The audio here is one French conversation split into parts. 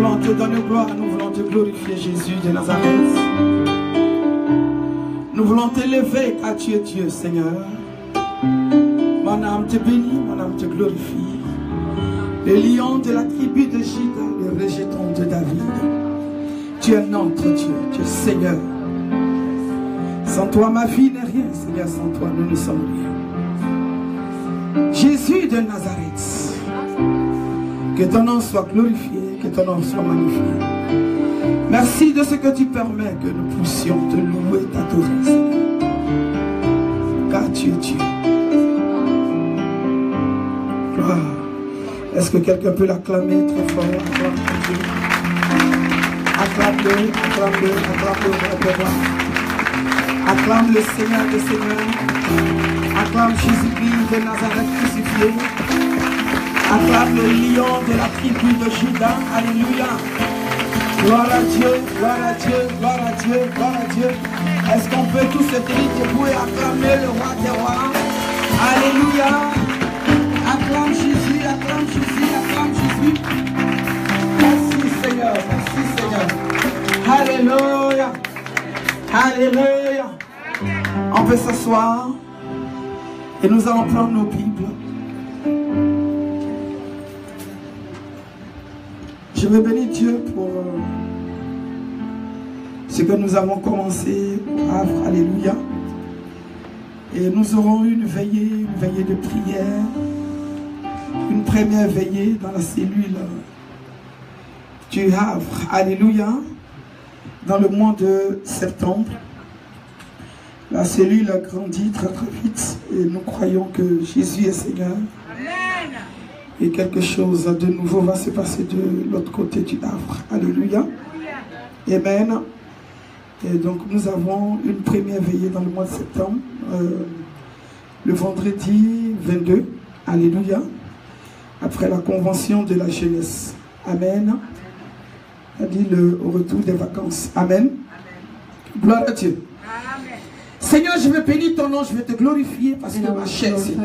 voulons te donner gloire, nous voulons te glorifier, Jésus de Nazareth. Nous voulons t'élever car tu es Dieu, Seigneur. Mon âme te bénit, mon âme te glorifie. Le lion de la tribu de Juda, le rejeton de David. Tu es notre Dieu, tu es Seigneur. Sans toi, ma vie n'est rien, Seigneur, sans toi, nous ne sommes rien. Jésus de Nazareth, que ton nom soit glorifié, que ton nom soit magnifié. Merci de ce que tu permets que nous puissions te louer, t'adorer, Seigneur. Car tu es Dieu. Gloire. Est-ce que quelqu'un peut l'acclamer très fort? Acclame-le, acclame-le, acclame-le, acclame-le. Acclame le Seigneur des Seigneurs. Acclame Jésus-Christ de Nazareth crucifié. Acclame le lion de la tribu de Juda. Alléluia. Gloire à Dieu, gloire à Dieu, gloire à Dieu, gloire à Dieu. Est-ce qu'on peut tous se tenir debout et acclamer le roi des rois? Alléluia. Acclame Jésus, acclame Jésus, acclame Jésus. Merci Seigneur, merci Seigneur. Alléluia. Alléluia. On peut s'asseoir et nous allons prendre nos Bibles. Je veux bénir Dieu pour ce que nous avons commencé au Havre. Alléluia. Et nous aurons une veillée de prière, une première veillée dans la cellule du Havre. Alléluia. Dans le mois de septembre, la cellule a grandi très très vite et nous croyons que Jésus est Seigneur. Amen. Et quelque chose de nouveau va se passer de l'autre côté du Havre. Alléluia. Amen. Et donc nous avons une première veillée dans le mois de septembre, le vendredi 22. Alléluia. Après la convention de la jeunesse. Amen. A dit au retour des vacances. Amen. Gloire à Dieu. Amen. Seigneur, je veux bénir ton nom, je veux te glorifier parce que ma chair s'éteint.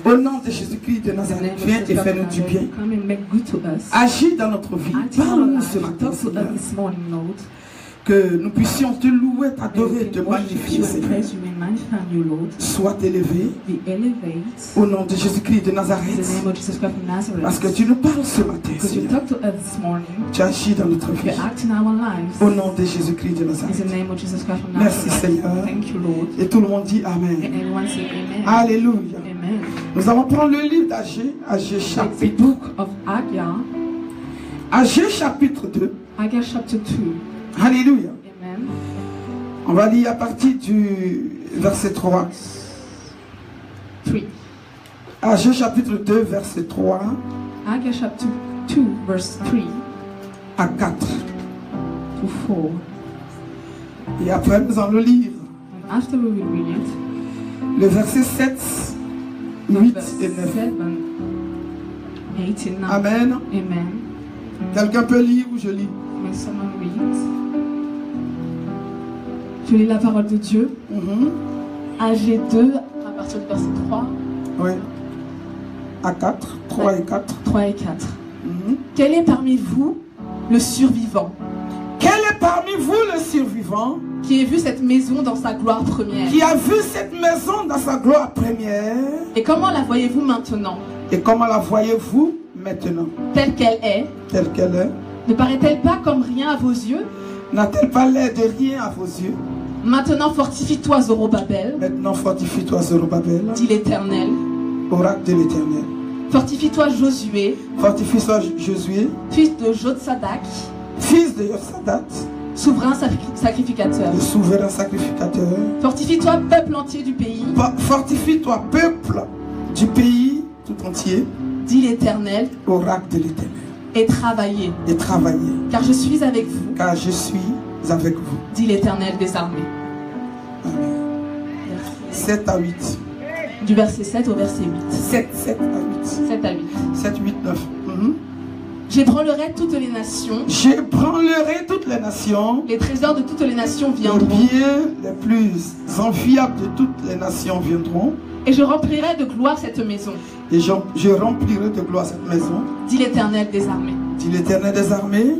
Au nom de Jésus-Christ de Nazareth, viens et fais-nous du bien. Agis dans notre vie. Parle-nous ce matin, Seigneur. Que nous puissions te louer, t'adorer, te magnifier, Seigneur. Sois élevé au nom de Jésus-Christ de Nazareth. Parce que tu nous parles ce matin, Seigneur. Tu agis dans notre vie. Au nom de Jésus-Christ de Nazareth. Merci, Seigneur. Et tout le monde dit Amen. Alléluia. Nous allons prendre le livre d'Agé, Agé chapitre 2. Alléluia. Amen. On va lire à partir du verset 3. Agé chapitre 2, verset 3. Agé chapitre 2, verset 3. À 4. To 4. Et après nous allons lire. And after we will read it, le verset 7, 8 et 9. 7, 8 and 9. Amen. Amen. Quelqu'un peut lire ou je lis? May someone read? Je lis la parole de Dieu. Agé 2, à partir du verset 3. Oui. À 4. 3 et 4. 3 et 4. Quel est parmi vous le survivant? Quel est parmi vous le survivant? Qui a vu cette maison dans sa gloire première? Qui a vu cette maison dans sa gloire première? Et comment la voyez-vous maintenant? Et comment la voyez-vous maintenant? Telle qu'elle est. Telle qu'elle est. Ne paraît-elle pas comme rien à vos yeux? N'a-t-elle pas l'air de rien à vos yeux? Maintenant fortifie-toi, Zorobabel. Maintenant fortifie-toi, Zorobabel. Dit l'Éternel. Oracle de l'Éternel. Fortifie-toi, Josué. Fortifie-toi, Josué. Fils de Jotsadak. Fils de Jotsadak. Souverain sacrificateur. Le souverain sacrificateur. Fortifie-toi, peuple entier du pays. Fortifie-toi, peuple du pays tout entier. Dit l'Éternel. Oracle de l'Éternel. Et travaillez. Et travaillez. Car je suis avec vous. Car je suis avec vous. Dit l'Éternel des armées. Amen. 7 à 8. Du verset 7 au verset 8. 7 à 8. 7 à 8. 7, 8, 9. J'ébranlerai toutes les nations. J'ébranlerai toutes les nations. Les trésors de toutes les nations viendront. Les biens les plus enviables de toutes les nations viendront. Et je remplirai de gloire cette maison. Et je remplirai de gloire cette maison. Dit l'Éternel des armées. Dit l'Éternel des armées.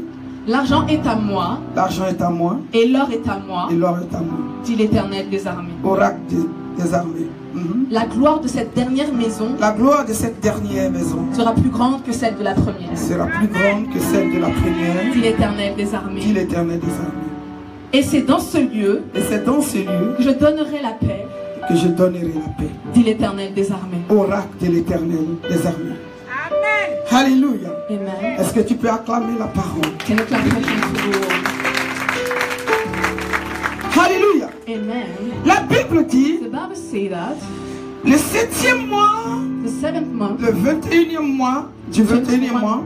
L'argent est à moi. L'argent est à moi. Et l'or est à moi. Et l'or est à moi. Dit l'Éternel des armées. Oracle des armées. La gloire de cette dernière maison. La gloire de cette dernière maison sera plus grande que celle de la première. Sera plus grande que celle de la première. Dit l'Éternel des armées. Dit l'Éternel des armées. Et c'est dans ce lieu. Et c'est dans ce lieu que je donnerai la paix. Que je donnerai la paix. Dit l'Éternel des armées. Oracle de l'Éternel des armées. Amen. Alléluia. Amen. Est-ce que tu peux acclamer la parole? Can you clap Alléluia. Amen. La Bible dit, the Bible say that, le 7e mois, the 7th month, le 21e mois, du 21e mois,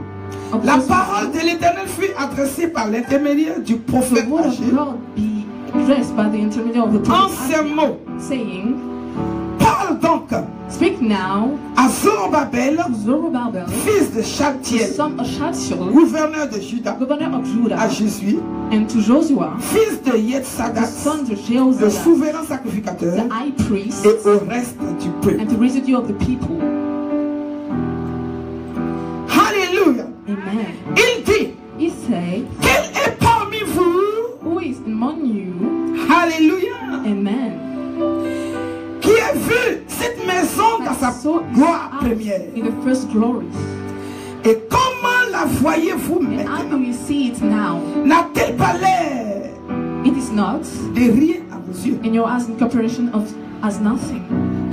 la parole de l'Éternel fut adressée par l'intermédiaire du prophète Agé. En ces mots, saying, parle donc, speak now, à Zorobabel, fils de Shaltiel, gouverneur de Juda, à Jésus, and to Joshua, fils de Yetsadak, le souverain sacrificateur, the high priest, et au reste du peuple. and the residue of the people. Alléluia. Amen. Il dit, he said, quel est parmi vous, who is among you, alléluia, amen, qui a vu cette maison dans sa gloire première? in the first glory. Et comment la voyez-vous And how do maintenant? you see it now? N'a-t-elle pas l'air It is not de rien à vos yeux? in your eyes in comparison of as nothing.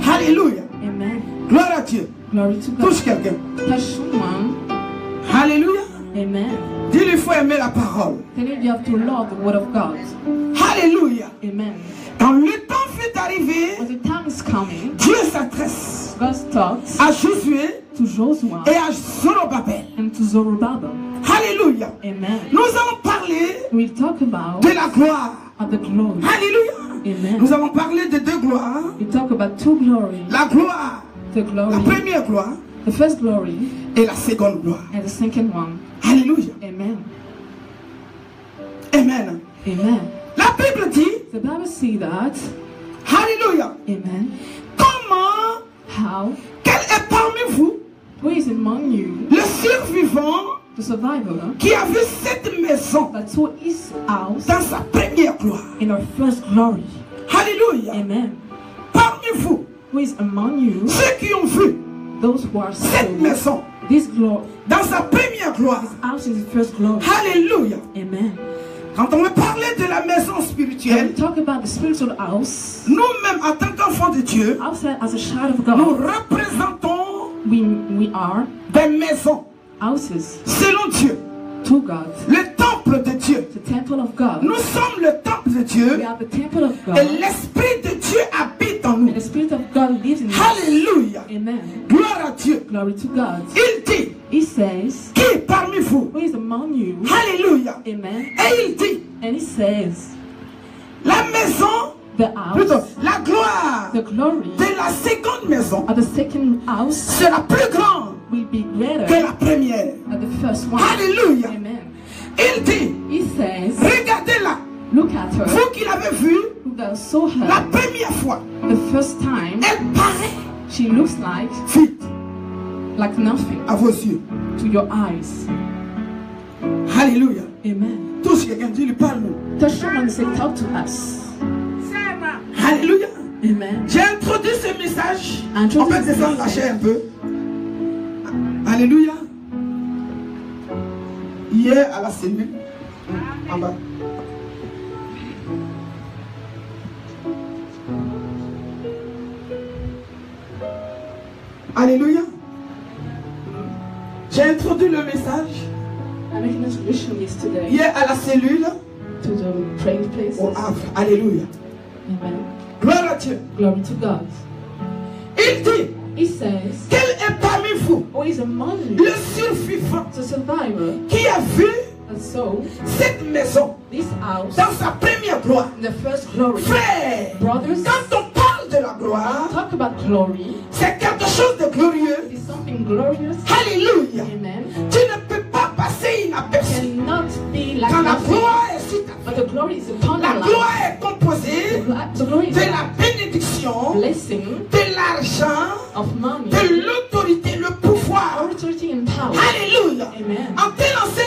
Alléluia. Amen. Gloire à Dieu. Glory to God. Touche quelqu'un. Touch someone. Alléluia. Amen. Dis-lui, il faut aimer la parole. Tell you have to love the word of God. Alléluia. Amen. Quand le temps fut arrivé, When the time is coming, Dieu s'adresse God talks à Josué to Joshua et à Zorobabel. and to Zerubbabel. Alléluia. Amen. Nous allons parler We talk about de la gloire. the glory. Alléluia. Amen. Nous allons parler de deux gloires. We talk about two glories. La gloire, The la glory, première gloire the first glory et la seconde gloire. and the second one. Alléluia. Amen. Amen. Amen. La Bible dit, The Bible says that. alléluia, Amen. comment, How? quel est parmi vous Who is among you le survivant the survivor qui a vu cette maison that saw his house dans sa première gloire? in her first glory? Alléluia. Amen. Parmi vous, Who is among you ceux qui ont vu those who are cette saved maison this glory, dans sa première gloire? this house is the first glory. Alléluia. Amen. Quand on veut parler de la maison When spirituelle, we talk about the spiritual house, nous-mêmes en tant qu'enfants de Dieu, outside as a child of nous God, représentons we are des maisons houses selon Dieu, to God, le temple de Dieu. the temple of God. Nous sommes le temple de Dieu We are the temple of et God, l'Esprit de Dieu habite en nous. and the Spirit of God lives in us. Alléluia. Amen. Gloire à Dieu. Glory to God. Il dit, He says, qui parmi vous? who is among you? Alléluia. Amen. Et il dit, And he says, la maison, the plutôt, house, la gloire the glory de la seconde maison of the second house sera plus grande will be greater que la première. than the first one. Alléluia. Amen. Il dit, He says, regardez-la, look at her, vous qui l'avez vue who thou saw la her première fois, the first time. elle paraît She looks vite like nothing à vos yeux. to your eyes. Alléluia. Amen. Tous quelqu'un dit, lui parle-nous. Touch someone and say, talk to us. Alléluia. Amen. J'ai introduit ce message. Introduce On peut this descendre la message. chair un peu. Alléluia. Hier à la cellule. En bas. Alléluia. J'ai introduit le message I made an introduction yesterday hier à la cellule to the praying places. au Havre. Alléluia. Amen. Gloire à Dieu. Glory to God. Il dit, He says, quel est parmi vous who is among you le survivant the survivor qui a vu that saw cette maison this house dans sa première gloire? in the first glory? Frère, Brothers, quand on parle de la gloire, talk about glory. c'est quelque chose de glorieux. It is something glorious. Alléluia. Amen. Tu ne peux pas passer inaperçu. Cannot be like Quand la nothing. gloire est sur ta vie, But the glory is upon la our life. gloire est composée The glory is de la bénédiction, blessing de l'argent, of money, de l'autorité, le pouvoir. authority and power. Alléluia. Amen. En tel enseignement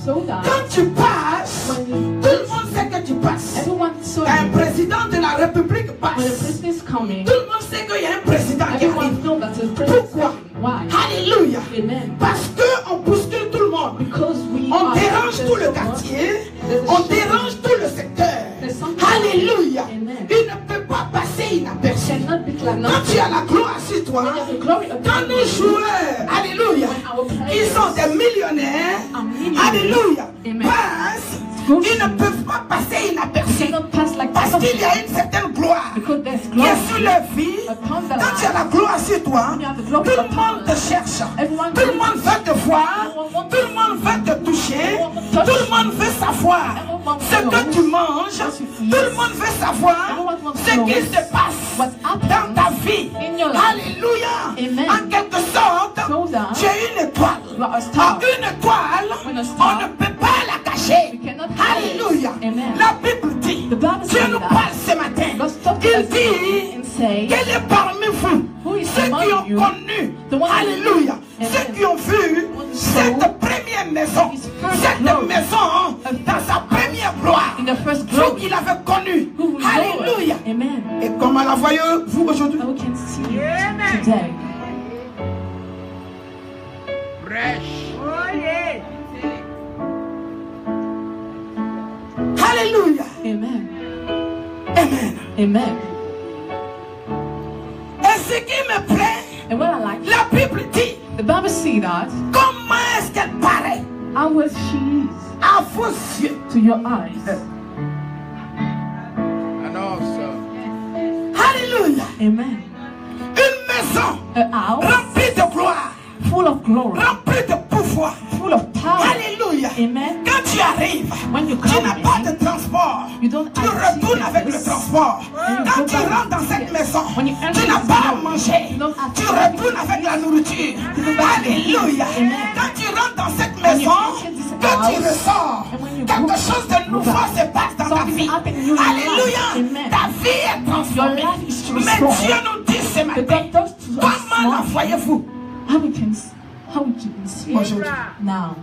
So that quand tu passes, tout le monde sait que tu passes. everyone saw Quand un you. président de la République When the passe, president is coming, tout le monde sait qu'il y a un président qui everyone arrive. knows that the president is Pourquoi? coming. Why? Alléluia. Amen. Parce qu'on bouscule tout le monde. Because we On are dérange tout le quartier. On dérange tout le secteur. Alléluia. Amen. Il ne peut pas passer inaperçu. Cannot be like Quand tu as la gloire sur toi, When you have the glory of quand God, nos joueurs, alléluia, ils sont des millionnaires, alléluia, Amen. passent, ils ne peuvent pas passer inaperçus. cannot pass like Parce that. qu'il y a une certaine gloire Because there's qui glory est sur leur vie. upon the Quand tu as life. la gloire sur toi, tout le monde te cherche. Tout le monde veut te voir. Tout le monde veut te toucher. Tout le monde veut savoir ce que tu manges. Tout le monde veut savoir ce qui se passe dans ta vie. Alléluia. En quelque sorte, tu es une étoile. Une étoile, on ne peut pas la cacher. Alléluia. La Bible dit, Dieu nous parle ce matin. Il dit qu'elle est parmi vous, ceux qui ont connu, alléluia, ceux qui ont vu cette première maison, cette maison dans sa première gloire, ceux qui l'avaient connue. Alléluia. Et comment la voyez-vous aujourd'hui? How we can see it today. Alléluia. Amen. Amen. Amen. Et ce qui me plaît, And what I like, la Bible dit, the Bible see that comment est-ce qu'elle paraît how was she is à vos yeux? to your eyes. Alléluia. Amen. Une maison A house remplie de gloire, full of glory, remplie de pouvoir. full of power. Alléluia. Amen. Quand tu arrives, When you tu come n'as pas de in, transport. you don't Tu have retournes avec le tickets. transport. Quand tu rentres dans cette maison, tu n'as pas à manger. Tu retournes avec la nourriture. Alléluia. Quand tu rentres dans cette maison, quand tu ressors, quelque chose de nouveau se passe dans ta vie. Alléluia. Ta vie est transformée. Mais Dieu nous dit ce matin, comment la voyez-vous How we can see it aujourd'hui? now.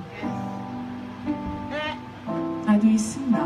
How do you see now?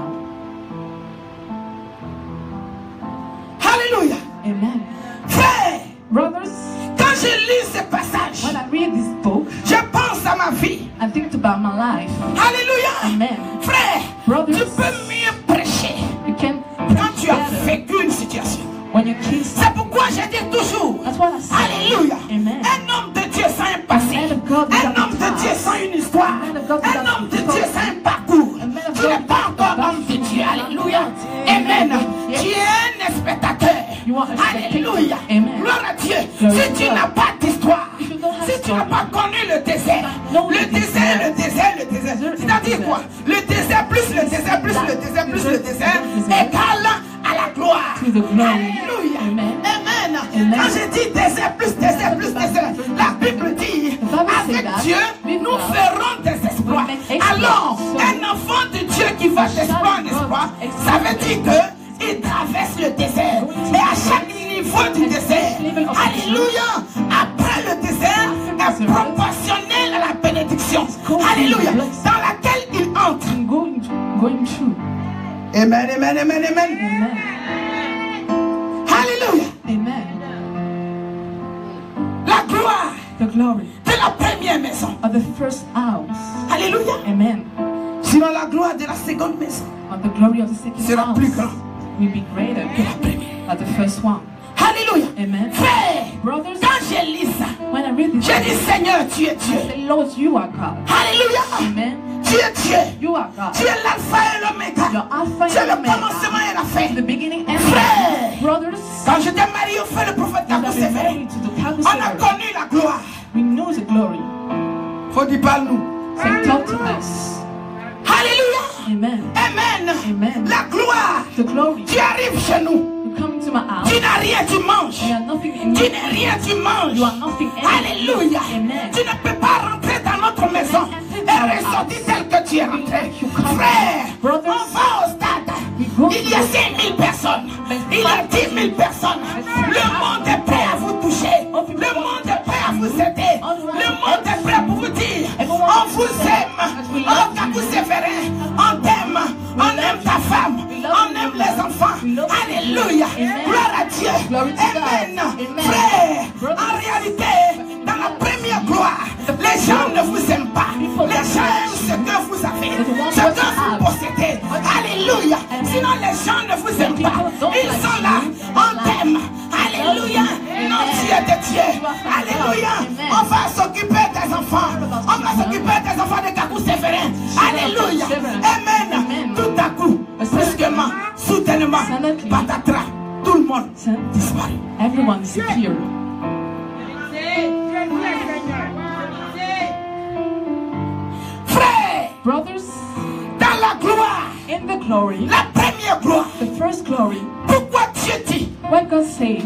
Alléluia. Amen. Frère, Brothers, quand je lis ce passage, when I read this book, je pense à ma vie. I think about my life. Alléluia. Amen. Frère, Brothers, tu peux mieux prêcher you can quand tu as better vécu une situation. when you kiss. C'est pourquoi je dis toujours, That's what I say. alléluia, Amen. un homme de Dieu sans un passé, un homme de Dieu sans une histoire, un homme de Dieu sans un parcours. Tu n'es pas encore homme de Dieu, alléluia. Amen. Tu es un spectateur. Alléluia. Gloire à Dieu. Si tu n'as pas d'histoire, si tu n'as pas connu le désert, c'est-à-dire quoi? Le désert plus le désert plus le désert plus le désert égale à la gloire. Alléluia. Amen. Quand je dis désert plus désert plus désert, la Bible dit, avec Dieu, nous ferons des exploits. Alors, un enfant de Dieu qui va d'espoir en espoir, ça veut dire que il traverse le désert. Et à chaque niveau du désert, alléluia, après le désert est proportionnel à la bénédiction. Alléluia, dans laquelle il entre. Going through. Amen, amen, amen, amen. Amen. Alléluia. Amen. La gloire The glory de la première maison. of the first house. Alléluia. Amen. Sinon la gloire de la seconde maison But the glory of the second sera house plus grand will be greater que la première. than the first one. Alléluia. Amen. Frère, Brothers, quand je lis ça, when I read this, je dis Seigneur, tu es Dieu. I say, Lord, you are God. Alléluia. Amen. Tu es Dieu. You are God. Tu es l'alpha et l'oméga. You're Alpha Tu es and le Omega. commencement et la fin. The beginning and Frère, the end. Brothers, quand j'étais marié au feu le prophète when I Takou been Sévé, married to the on a Tagus, connu la gloire. we know the glory. Faut dire parle-nous. So talk to us. Alléluia. Amen. Amen. Amen. La gloire. The glory. Tu arrives chez nous. You come into my house. Tu n'as rien, tu manges. You are nothing in Tu me. n'es rien, tu manges. You are nothing in me. Alléluia. Amen. Tu ne peux pas rentrer dans notre maison et ressortir tel que tu es rentré. Frère, on va au stade. Il y a 5000 personnes. Il y a 10 000 personnes. Le monde est prêt à vous toucher. Le monde est prêt à vous aider. Le monde est prêt pour vous dire, on vous aime. On Kakou Séverin, on t'aime, on aime ta femme, on aime les enfants. Alléluia. Gloire à Dieu. Amen. Frère, en réalité, dans la première gloire, les gens ne vous aiment pas. Les gens aiment ce que vous avez, ce que vous possédez. Alléluia. Sinon, les gens ne vous aiment pas. Ils sont là. On t'aime. Alléluia. Non, Dieu de Dieu. Alléluia. On va s'occuper des enfants. On va s'occuper des enfants de Kakou Séverin. Alléluia. Amen. Tout à coup, brusquement, soudainement, patatras, tout le monde disparaît. Everyone disappeared. Frère, Brothers, dans la gloire, in the glory, la première gloire, the first glory, pourquoi Dieu dit when God says,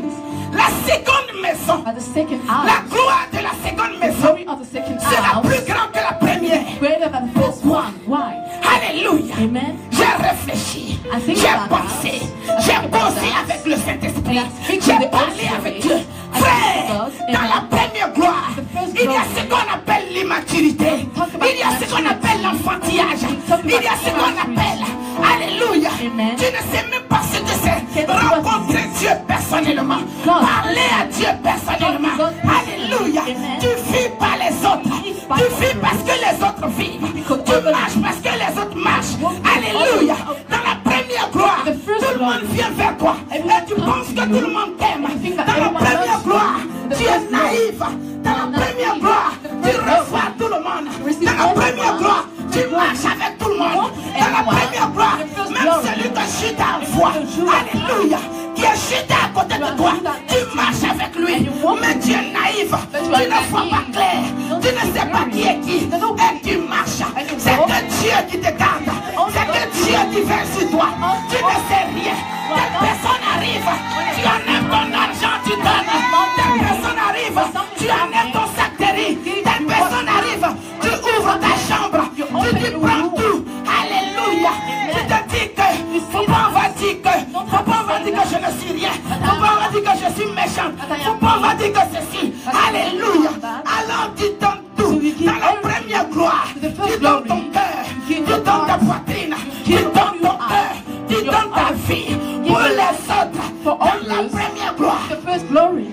la seconde maison, at the second la hour, gloire de la seconde the maison, glory of the second c'est la hour plus grande que la première. greater than the first one. Why? Alléluia. Amen. J'ai réfléchi, I think j'ai about pensé, that. j'ai I think posé about that. avec le Saint-Esprit, And I speak to j'ai the parlé Holy avec Spirit. Dieu. Frère, I dans la première gloire, The first il y a glory. ce qu'on appelle l'immaturité, Talk about il y a ce qu'on appelle l'enfantillage, Talk il y a about ce qu'on appelle, alléluia, Amen. tu ne sais même pas ce que c'est, Can you rencontrer Dieu personnellement, God. parler à Dieu personnellement, God. alléluia, Amen. tu vis par les autres, Live by tu vis others. parce que les autres vivent, Because tu others- marches parce que les autres marchent, Walk with alléluia, others. dans la première gloire, The first tout le monde glory. vient vers toi, et Everyone tu comes penses to que you. tout le monde t'aime, And you think that dans la everyone première loves you. gloire, The tu es first glory. naïf, dans la You're première naive. gloire, The tu first reçois glory. tout le monde, Receive dans la première everyone. gloire, tu The marches avec tout le monde, Walk dans la everyone. première gloire, The first même glory. celui que chuté en foi, The Judas. alléluia, qui est chuté à côté de toi, tu marches avec lui, And you walk mais tu es naïf, But you tu are ne vois pas naive. clair, You don't tu ne see sais pas qui est qui, clearly. et tu marches, And you c'est walk. que Dieu qui te garde, c'est que Dieu qui veille sur toi, tu ne sais rien, telle personne arrive, tu enlèves ton argent, tu donnes, telle personne arrive, tu enlèves ton sac de riz, telle personne arrive, tu ouvres ta chambre, tu te prends tout, alléluia, tu te dis que, faut pas on va dire que, faut pas on va dire que je ne suis rien, faut pas on va dire que je suis méchant, faut pas on va dire que ceci, alléluia, alors tu donnes tout, dans la première gloire, tu donnes ton cœur, tu donnes ta poitrine, tu donnes ton cœur, tu donnes ta vie, pour les autres, For dans la others. première gloire. The first glory.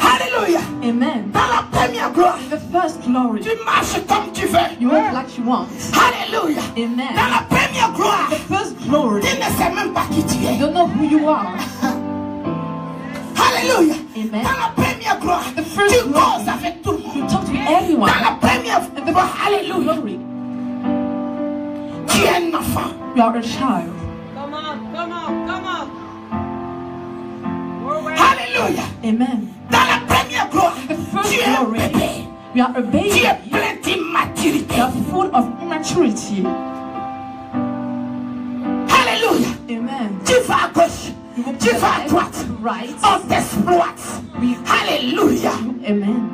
Alléluia. Amen. Dans la première gloire, The first glory. tu marches comme tu veux. You walk like you want. Alléluia. Amen. Dans la première gloire, The first glory. tu ne sais même pas qui tu You es. don't know who you are. Alléluia. Amen. Dans la première gloire, The first tu glory. causes avec tout le You monde. talk to everyone. Dans la première And the gloire, first alléluia, glory. tu es un enfant. You are a child. Come on, come on, come on. Alléluia. Amen. Dans la première gloire, The first tu es un glory. bébé. You are a Tu baby. es plein d'immaturité. You are full of immaturity. Alléluia. Amen. Tu vas à gauche, You will tu vas à droite. right. On t'exploite. Alléluia. Amen.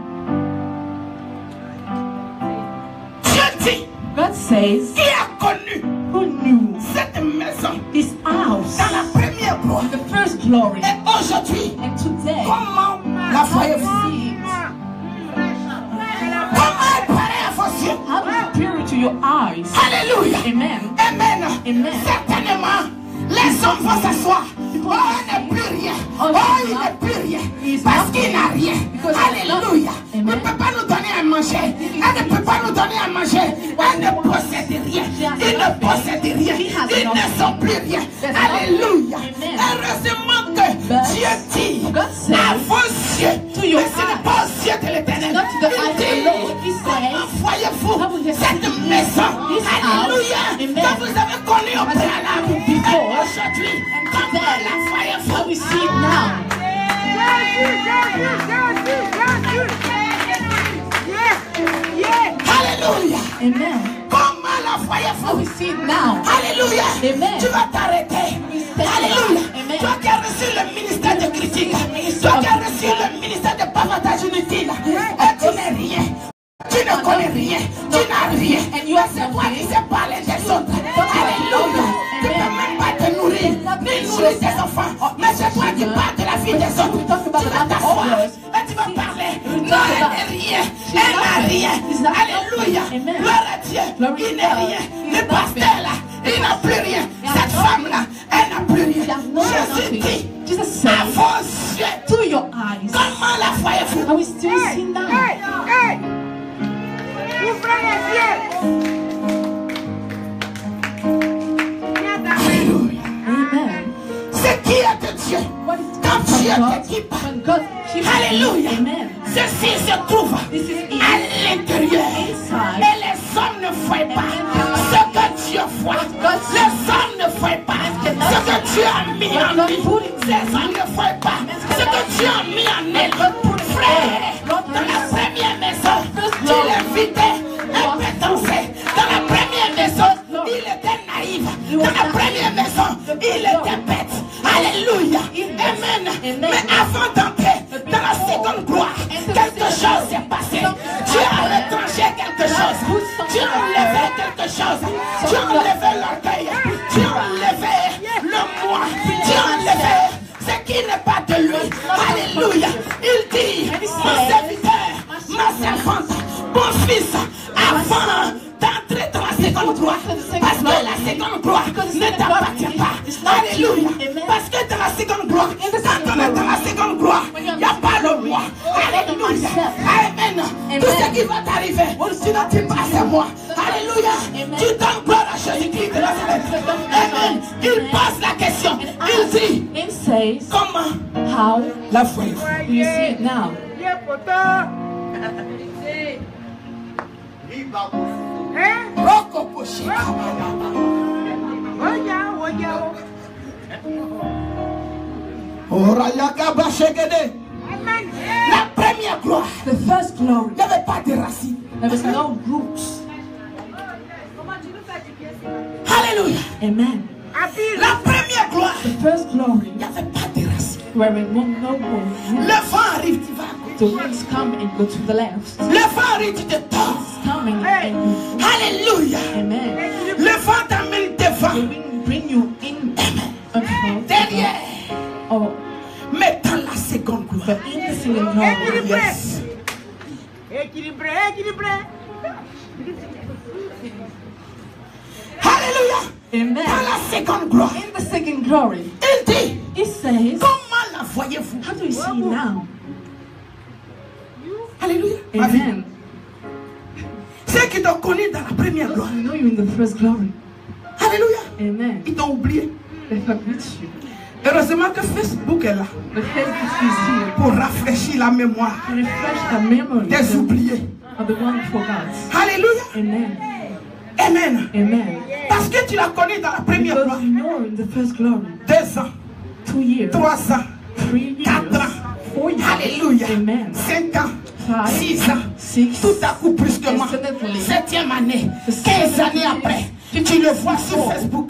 Dieu dit, God says, qui a connu who knew cette maison his house, dans la première gloire. the first glory, Et aujourd'hui, and today, comment la voyez-vous? see it. Comment elle paraît à vos yeux? How does it appear to your eyes? Alléluia. Amen. Amen. Amen. Certainement, les hommes vont s'asseoir. Oh, il n'est plus rien. Oh, il n'est plus rien. Parce qu'il n'a rien. Alléluia. Il ne peut pas nous donner à manger. Elle ne peut pas nous donner à manger. Elle ne possède rien. Il ne possède rien. Ils ne sont plus rien. Alléluia. Heureusement que Dieu dit à vos yeux. Mais ce n'est pas aux yeux de l'Éternel. Il dit, comment voyez-vous cette maison? Alléluia. Que vous avez connue au préalable. Et aujourd'hui, comment la voyez-vous? How we see it now. Alléluia. Amen. Comment la How voyez-vous? we see it now. Alléluia. Amen. Tu vas t'arrêter. Alléluia. Amen. Toi qui as reçu le ministère de critique. Toi qui as reçu le ministère de bavardage inutile. Et tu n'es rien. Tu ne connais rien. Tu n'as rien. And you Mais are c'est toi qui nothing. sais parler des autres. Alléluia. Tu ne peux même pas te conduis tes enfants. Mais c'est toi qui parles de la vie des autres. Tu vas t'asseoir et tu vas parler. Non, elle n'est rien. Elle n'a rien. Alléluia. Gloire à Dieu. Il n'est rien. Le pasteur là, il n'a plus rien. Cette femme là, elle n'a plus rien. Jésus dit à vos yeux. Comment la voyez-vous? Are we still seeing that? Ouvrez les yeux. Alléluia. Amen. C'est qui est de Dieu? Quand Dieu t'équipe. Alléluia. Ceci se trouve à l'intérieur. Et les hommes ne voient pas ce que Dieu voit. Les hommes ne voient pas ce que Dieu a mis en lui. Les hommes ne voient pas ce que Dieu a mis en elle. Frère, dans la première maison, tu l'invitais un peu danser. Dans la première maison, il était naïf. Dans la première maison, il était bête. Alléluia. Amen. Mais avant d'entrer dans la seconde gloire, quelque chose s'est passé. Tu as retranché quelque chose. Tu as enlevé quelque chose. Tu as enlevé l'orgueil. Tu as enlevé le moi. Tu as enlevé ce qui n'est pas de lui. Alléluia. Il dit, mon serviteur, ma servante, mon fils, avant d'entrer dans la seconde gloire, parce que la seconde gloire ne t'appartient pas. Alléluia. Parce que dans la seconde gloire, quand on est dans la seconde gloire, il n'y a pas le moi. Alléluia. Amen. Tout ce qui va t'arriver, tu ne dis pas c'est moi. Alléluia. Tu donnes gloire à Jésus-Christ de Nazareth. Amen. Il pose la question. Il dit, comment How la voyez-vous? do you see it now? La première gloire, The first glory, il n'y avait pas de racines. there was no roots. Alléluia. Amen. La première gloire, The first glory, il n'y avait pas de racines. where it won't no more Le roots. vent arrive, tu vas à côté. The winds come and go to the left. Le vent arrive, tu te tords. It's coming and Alléluia. amen. Le vent t'amène devant. The wind bring you in Derrière. or Mais dans la seconde gloire. but in the second glory. Yes. Équilibré, équilibré. Alléluia. Amen. Dans la seconde gloire. In the second glory, Il dit, it says, comment la voyez-vous? how do you see it now? Alléluia. Ma vie. Amen. Ceux qui t'ont connu dans la première gloire. I know you in the first glory. Alléluia. Amen. Ils t'ont oublié. They forget you. Heureusement que Facebook est là The Facebook is here pour rafraîchir la mémoire to refresh the memory des oubliés. of the one who forgot. Alléluia. Amen. Amen. Amen. Parce que tu l'as connu dans la première Because gloire. you know in the first glory, 2 ans, 2 years, 3 ans, 3 years, 4 ans. 4 years. Alléluia. Amen. 5 ans, 5, 6 ans. 6, Tout à coup brusquement. Instantly. 7e année. 15 années après. Tu le vois sur Facebook.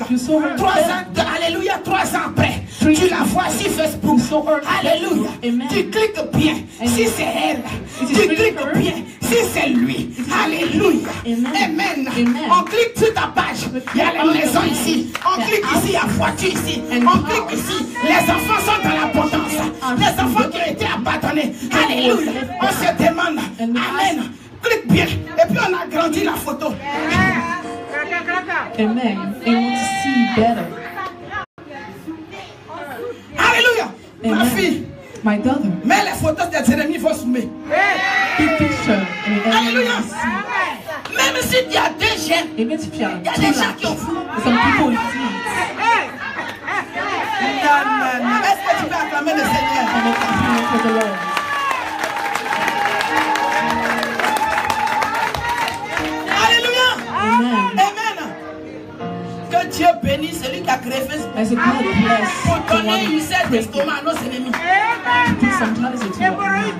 3 ans, alléluia, 3 ans après. Tu la vois sur Facebook. Alléluia. Tu cliques bien si c'est elle. Tu cliques bien si c'est lui. Alléluia. Amen. On clique sur ta page. Il y a la maison ici. On clique ici, il y a voiture ici. On clique ici. Les enfants sont dans l'abondance. Les enfants qui ont été abandonnés. Alléluia. On se demande. Amen. Clique bien. Et puis on a grandi la photo. Amen. And want to see better. Alléluia. Ma Amen. fille. My daughter, Mais les photos de Jérémie vont soumettre. big picture. And Alléluia. everyone see. Même s'il y a 2 jeunes, Even if you are il y a des gens qui ont fou. some people with seeds. Est-ce que tu peux acclamer le Seigneur? And it's appealing for the Lord. Alléluia. Amen. Amen. Que Dieu bénisse celui qui a créé Facebook. As a God bless Pour the donner one une selle d'estomac à nos ennemis. to put some talisman to your mind.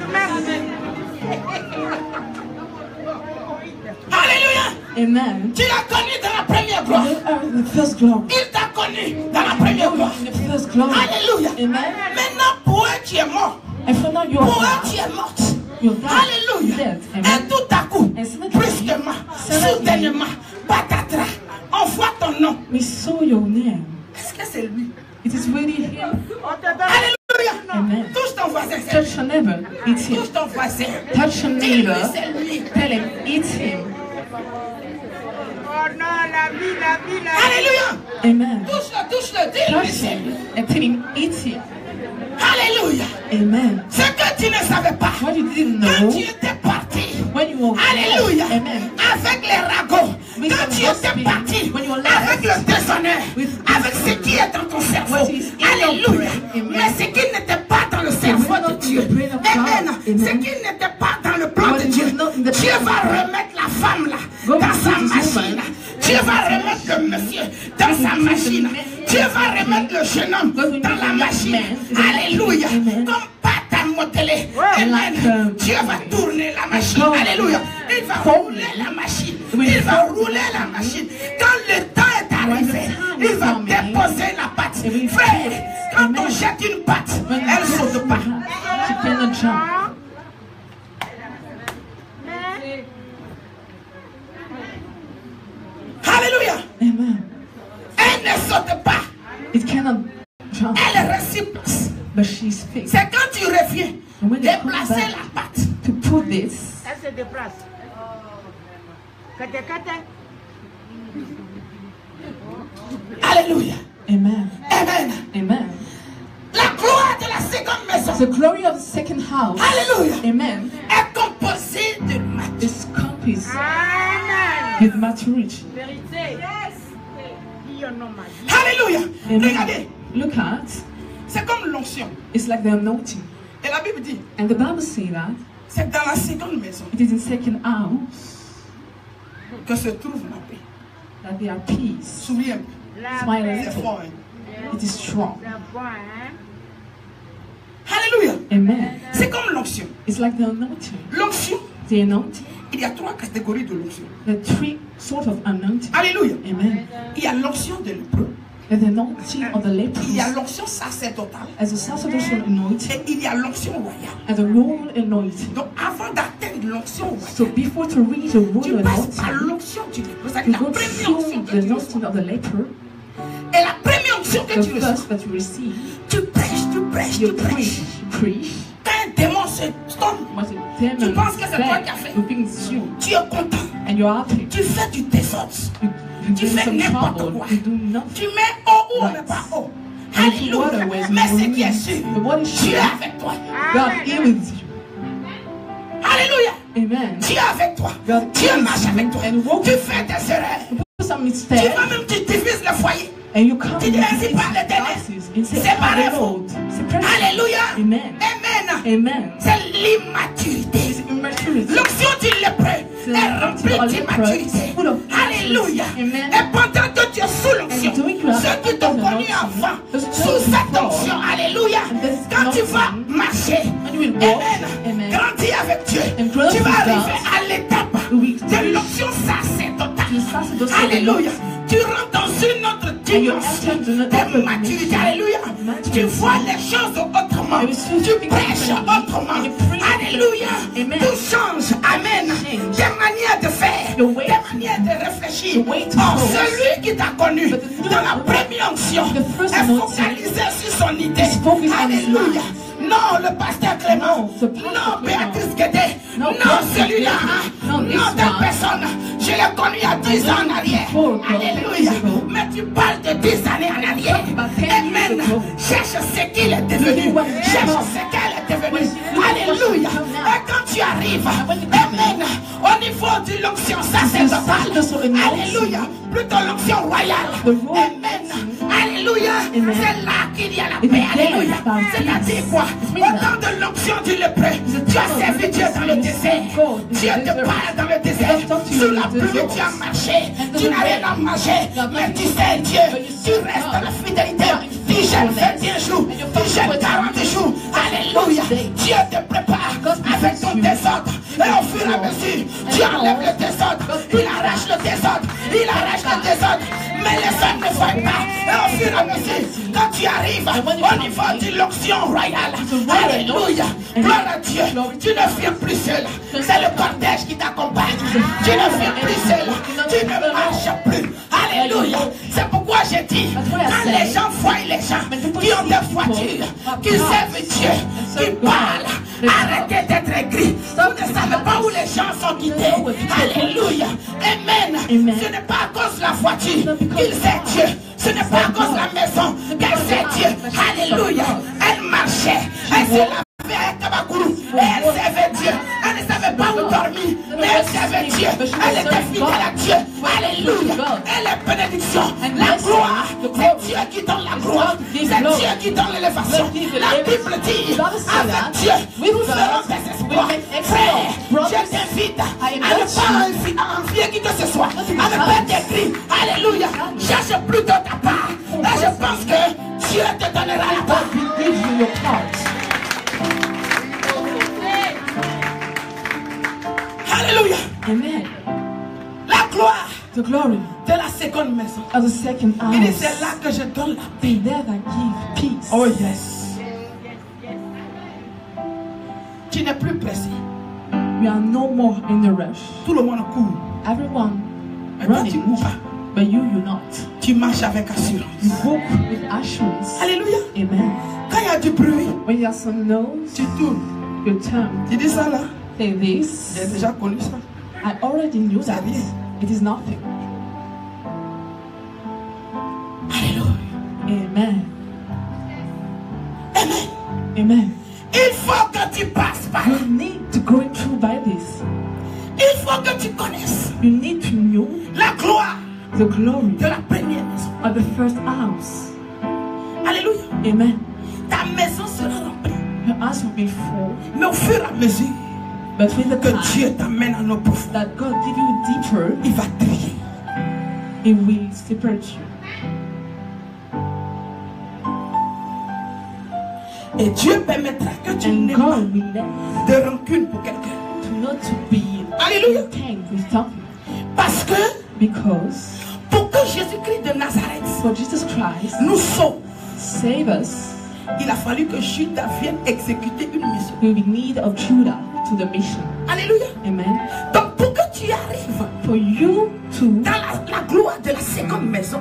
Alléluia. Amen. Tu l'as connu dans la première gloire. You are in the first glory. Il t'a connu dans la première gloire. In the first glory. Alléluia. Amen. Maintenant, pour eux, tu es mort. And for now you Pour eux, are tu es morte. you died. Alléluia. Dead. Et Amen. tout à coup, And suddenly, brusquement, soudainement, patatras, on voit ton nom. we saw your name. Qu'est-ce que c'est lui. It is really him. Alléluia. Amen. Touche ton voisin. Touch your neighbor. Eat him. Touche ton voisin. Touch your Dis-lui, neighbor. c'est lui. Tell him, eat him. Oh non, la vie, la vie, la vie. Alléluia. Amen. Touche-le. Dis-lui, Touch c'est him lui. and tell him, eat him. Alléluia. Amen. Ce que tu ne savais pas. What you didn't Quand know, tu étais parti. when you were Alléluia. Amen. Avec les ragots. With Quand the tu étais gossiping, parti. when you were Avec left, le déshonneur. with Avec ce qui est dans ton cerveau. what is in your Alléluia. brain. Amen. Mais ce qui n'était pas dans le cerveau not de in Dieu. the brain of God. Amen. Amen. Ce qui n'était pas dans le plan What de is Dieu. not in the Dieu plan va of God. remettre la femme là God dans will sa put this machine. woman. Dieu va remettre le monsieur dans God will sa put the machine. man. Dieu va remettre le jeune homme God will dans put la the machine. man. Alléluia. Amen. Comme pâte à modeler. And Amen. like, Dieu va tourner la machine. God Alléluia. Il va rouler la machine. Il va rouler la machine. Quand le temps est arrivé, il va déposer la pâte. Frère, quand on jette une pâte, elle ne saute pas. She cannot jump. Alléluia. Amen. Elle ne saute pas. It cannot jump, Elle reste sur place. but she's fixed. C'est quand tu reviens And when you come déplacer back la pâte. to put this, Elle se déplace. Kate. Alléluia. amen, Amen. amen. La gloire de la seconde maison. The glory of the second house, Alléluia. amen, Est composée de maturité. is compassed Amen. with maturity. Vérité. Yes. Dis au nom, ma vie. Alléluia. Amen. Regardez, Look at, c'est comme l'onction. it's like the anointing. Et la Bible dit, And the Bible says that c'est dans la seconde maison it is in second house que se trouve la paix. that there are peace. Souviens, La Smile a paix. c'est little. fort. Hein? It is strong. La foi, hein. Alléluia. Amen. C'est comme l'onction. It's like the anointing. L'onction, The anointing. il y a trois catégories de l'onction. The three sort of anointing. Alléluia. Amen. Il y a l'onction de lépreux. There's the anointing of the Il y a lepers l'onction sacerdotale. as a sacerdotal anointing Et il y a l'onction royale. and the royal anointing. Donc avant d'atteindre l'onction royale, So before to reach the tu royal passes par anointing, l'onction du lépreux. C'est you la go première onction through que the tu reçois. anointing of the leper, Et la première onction que the tu reçois, first that you receive. tu prêches, tu prêches, You tu prêches. preach. Quand un démon se tombe, What a demon Tu penses que c'est toi qui as said, fait. you think it's you, tu es content. and you're happy. Tu fais du désordre. You Tu do fais some n'importe trouble. quoi. You do nothing. Tu mets haut ou Right. mais pas haut. And if you water Alléluia. was Mais ce qui est moving, sûr, the what is Dieu est sure, avec toi. God is with you. Alléluia. Amen. Dieu est avec toi. God Dieu is marche avec toi. and walk Tu with fais des erreurs. you. Do some Tu mistakes, vas même, tu divises le foyer. and you come Tu dis ainsi par l'Éternel. Séparez-vous. Alléluia. Amen. Amen. Amen. C'est l'immaturité. Immaturity. L'onction du lépreux est remplie d'immaturité. Alléluia. Amen. Et pendant que tu es sous l'onction, And doing that, ceux qui t'ont connu avant, sous cette onction, alléluia, quand tu vas marcher, And you will walk. amen, Amen. grandis avec Dieu, And grow tu vas with arriver God. à l'étape Oui. de l'onction The sacerdotale. sacerdotal Alléluia. anointing. Tu rentres dans une autre you dimension enter into another de maturité. dimension. Alléluia. Maturity. Tu vois les choses autrement. And you see Tu things prêches differently. autrement. And you preach Alléluia. Amen. Tout change. Amen. Change. Tes manières de faire, Your way. tes manières de réfléchir. The way to Or, go. celui qui t'a connu But the new dans la one, première onction the first est anointing, focalisé sur son idée. is focused on his Alléluia. mind. Non, le pasteur Clément. No, the pastor Non, Clément. Béatrice Guédé. No, Non, Béatrice celui-là. Guédé. Non, No, this telle one. personne. Je l'ai connu il y a 10 ans en arrière. Before, Alléluia. 10 ago. Mais tu parles de 10 années en arrière. About 10 years Amen. ago. Cherche ce qu'il est devenu. Look what Cherche now. ce qu'elle est devenue. When you look Alléluia. what she's now. Et quand tu arrives, when you come amen, au niveau de l'onction sacerdotale, sacerdotal anointing. alléluia, plutôt l'onction royale, The royal amen, anointing. alléluia, Amen. c'est là qu'il y a la It paix, is there alléluia. that C'est-à-dire peace. quoi? It Au means temps de l'onction du lépreux, tu as servi Dieu dans le désert. Dieu te parle dans le désert. Sous la pluie, tu as marché. Tu n'as rien à manger. Mais tu sais Dieu. Tu restes dans la fidélité. Tu jeûnes 21 jours. Tu jeûnes 40 jours. Alléluia. Dieu te prépare avec ton désordre. Et au fur et à mesure, tu enlèves le désordre. Il arrache le désordre. Il arrache le désordre. Mais les hommes ne voient pas. Et au fur et à mesure, quand tu arrives au niveau de l'onction royale, alléluia, gloire à Dieu, tu ne viens plus seul. C'est le cortège qui t'accompagne. Tu ne viens plus seul. Tu ne marches plus. Alléluia. C'est pourquoi j'ai dit, quand les gens voient les gens qui ont des voitures, qui servent Dieu, qui parlent, arrêtez d'être aigris. Vous ne savez pas où les gens sont quittés. Alléluia. Amen. Ce n'est pas à cause de la voiture qu'il sait Dieu. Ce n'est pas à cause de la maison qu'elle sait Dieu. Alléluia. Elle marchait. Elle se lavait avec Kabakourou. Et elle servait Dieu. Elle ne savait pas où dormir. Mais elle servait Dieu. Elle était fidèle à Dieu. Alléluia. Elle est bénédiction. La gloire. C'est Dieu qui donne la gloire. C'est Dieu qui donne l'élévation. La Bible dit, avec Dieu, nous ferons des espoirs. Frère, je t'invite à ne pas envier qui que ce soit. À ne pas t'écrire. Alléluia. Cherche plutôt ta part. Et je pense que Dieu te donnera la part. Alléluia. Amen. La gloire The glory de la seconde maison. of the second Il dit, house. c'est là que je donne la paix. Be there that give peace. Oh yes. Tu n'es plus pressé. We are no more in the rush. Tout le monde court. Everyone Mais toi, tu running, cours pas. but you not. Tu marches avec assurance. You walk with assurance. Alléluia. Amen. Quand il y a du bruit, When you have some noise, tu tournes. you turn. Tu dis ça là. Say this. J'ai déjà connu ça. I already knew that. rien. It is nothing. Alléluia. Amen. Amen. Amen. Il faut que tu passes par là. You need to go through by this. Il faut que tu connaisses You need to know la gloire the glory de la première maison. of the first house. Alléluia. Amen. Ta maison sera remplie. Your house will be full, Mais au fur et à mesure but with the que time Dieu t'amène en eau profonde, that God give you deeper, il va trier. He will separate you. Et Dieu permettra que tu And n'aies pas God will let de rancune pour quelqu'un. to not to be Alléluia. intent with something. Parce que Because pour que Jésus-Christ de Nazareth for Jesus Christ nous sauve, save us, il a fallu que Judas vienne exécuter une mission. we will need of Judah to the mission. Alléluia. Amen. Donc pour que tu arrives For you to dans la gloire de la seconde maison,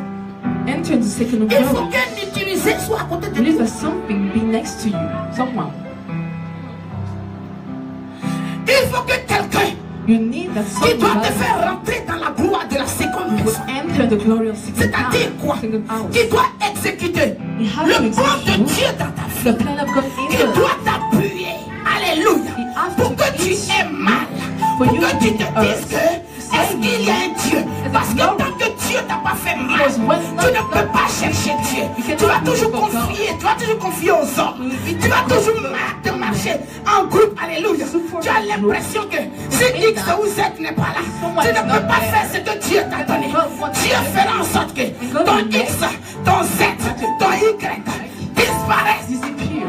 enter the second il faut glory, qu'un utilisé soit à côté de you need toi. that something be next to you, someone. Il faut que quelqu'un You need that qui something doit te that faire rentrer dans la gloire de la seconde will maison. enter the glory of second C'est-à-dire quoi? house. Second house. Qui doit exécuter You have le to plan de execute Dieu dans ta the vie. plan of God in Il your life. doit t'appuyer. Alléluia. He has Pour to que tu teach aies mal. for Pour you que to tu be te the dises que est-ce qu'il y a un Dieu? Parce que tant que Dieu t'a pas fait mal, Because when tu ne peux pas chercher Dieu. Tu vas toujours confier aux hommes. Tu vas toujours te marcher en groupe. Alléluia. Tu as l'impression que si X ou Z n'est pas là, tu ne peux pas faire ce que Dieu t'a donné. Dieu fera en sorte que ton X, ton Z, ton Y disparaissent. Disappear.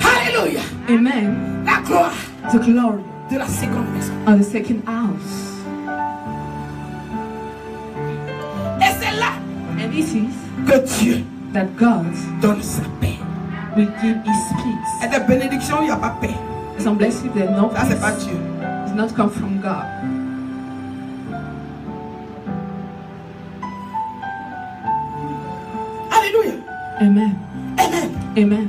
Alléluia. Amen. La gloire The glory de la seconde maison. of the second house. Et c'est là And this is que Dieu that God donne sa paix. will give His peace. Et des bénédictions, il n'y a pas paix. Some blessings that no Ça, c'est pas peace Dieu. does not come from God. Alléluia. Amen. Amen. Amen.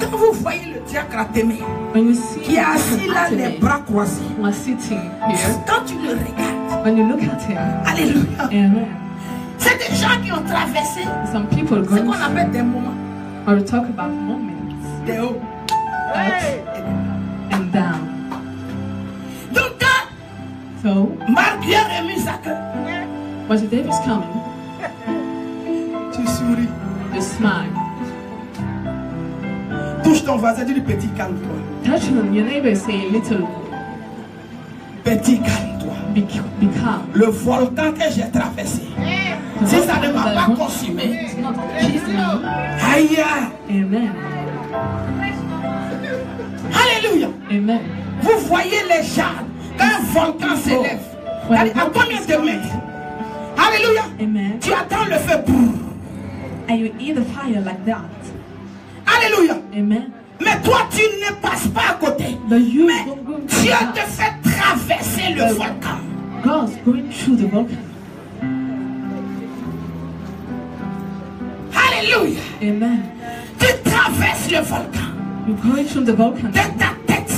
Quand vous voyez le diacre Artémée When you see qui est assis là, les Artemis bras croisés, who are sitting here, quand tu le regardes, when you look at him, alléluia, amen. c'est des gens qui ont traversé Some people ce going qu'on through, appelle des moments, or we talk about moments, des hauts. up and down. Donc quand So Marc vient remis sa queue, when the day is coming, tu souris. you smile. Touche ton voisin, dis-lui petit, calme-toi. Touch on your neighbor, say little, Petit, calme-toi. be calm. Le volcan que j'ai traversé, si ça ne m'a pas consumé, It's not kiss me. aïe, Amen. alléluia. Amen. Vous voyez les gens Qu'un volcan s'élève. À combien de mètres? Alléluia. Amen. Tu attends le feu. And you eat the fire like that. Alléluia. Amen. Mais toi, tu ne passes pas à côté. But you Mais don't go Dieu to te fait traverser le volcan. God's going through the volcano. Alléluia. Amen. Tu traverses le volcan. You're going through the volcano De ta tête.